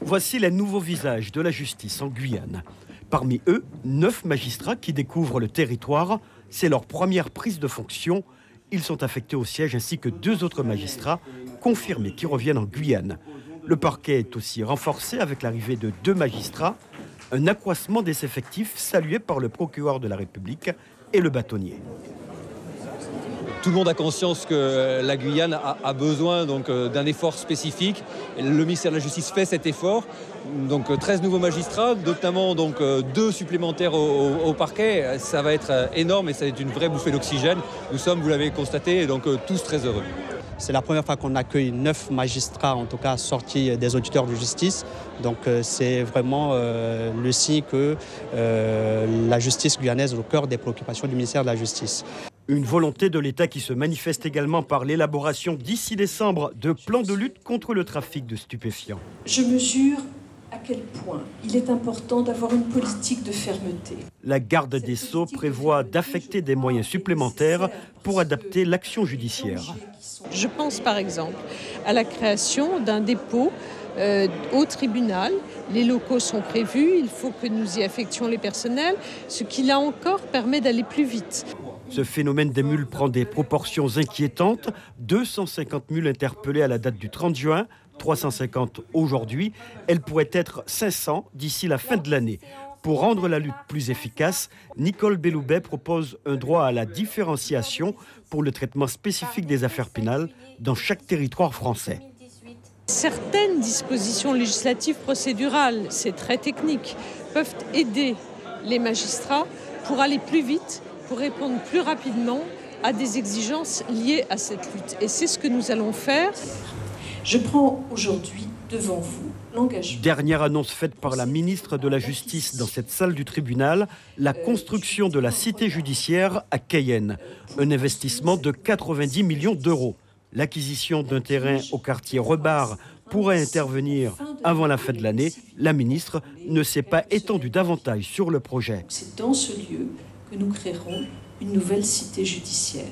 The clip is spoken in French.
Voici les nouveaux visages de la justice en Guyane. Parmi eux, 9 magistrats qui découvrent le territoire. C'est leur première prise de fonction. Ils sont affectés au siège ainsi que 2 autres magistrats confirmés qui reviennent en Guyane. Le parquet est aussi renforcé avec l'arrivée de 2 magistrats. Un accroissement des effectifs salué par le procureur de la République et le bâtonnier. Tout le monde a conscience que la Guyane a besoin d'un effort spécifique. Le ministère de la Justice fait cet effort. 13 nouveaux magistrats, notamment 2 supplémentaires au parquet. Ça va être énorme et ça va être une vraie bouffée d'oxygène. Nous sommes, vous l'avez constaté, tous très heureux. C'est la première fois qu'on accueille 9 magistrats, en tout cas sortis des auditeurs de justice. Donc c'est vraiment le signe que la justice guyanaise est au cœur des préoccupations du ministère de la Justice. Une volonté de l'État qui se manifeste également par l'élaboration d'ici décembre de plans de lutte contre le trafic de stupéfiants. Je mesure à quel point il est important d'avoir une politique de fermeté. La garde des Sceaux prévoit d'affecter des moyens supplémentaires pour adapter l'action judiciaire. Je pense par exemple à la création d'un dépôt au tribunal. Les locaux sont prévus, il faut que nous y affections les personnels, ce qui là encore permet d'aller plus vite. Ce phénomène des mules prend des proportions inquiétantes. 250 mules interpellées à la date du 30 juin, 350 aujourd'hui. Elles pourraient être 500 d'ici la fin de l'année. Pour rendre la lutte plus efficace, Nicole Belloubet propose un droit à la différenciation pour le traitement spécifique des affaires pénales dans chaque territoire français. Certaines dispositions législatives procédurales, c'est très technique, peuvent aider les magistrats pour aller plus vite, pour répondre plus rapidement à des exigences liées à cette lutte. Et c'est ce que nous allons faire. Je prends aujourd'hui devant vous l'engagement. Dernière annonce faite par la ministre de la Justice dans cette salle du tribunal, la construction de la cité judiciaire à Cayenne. Un investissement de 90 millions d'euros. L'acquisition d'un terrain au quartier Rebar pourrait intervenir avant la fin de l'année. La ministre ne s'est pas étendue davantage sur le projet. C'est dans ce lieu que nous créerons une nouvelle cité judiciaire.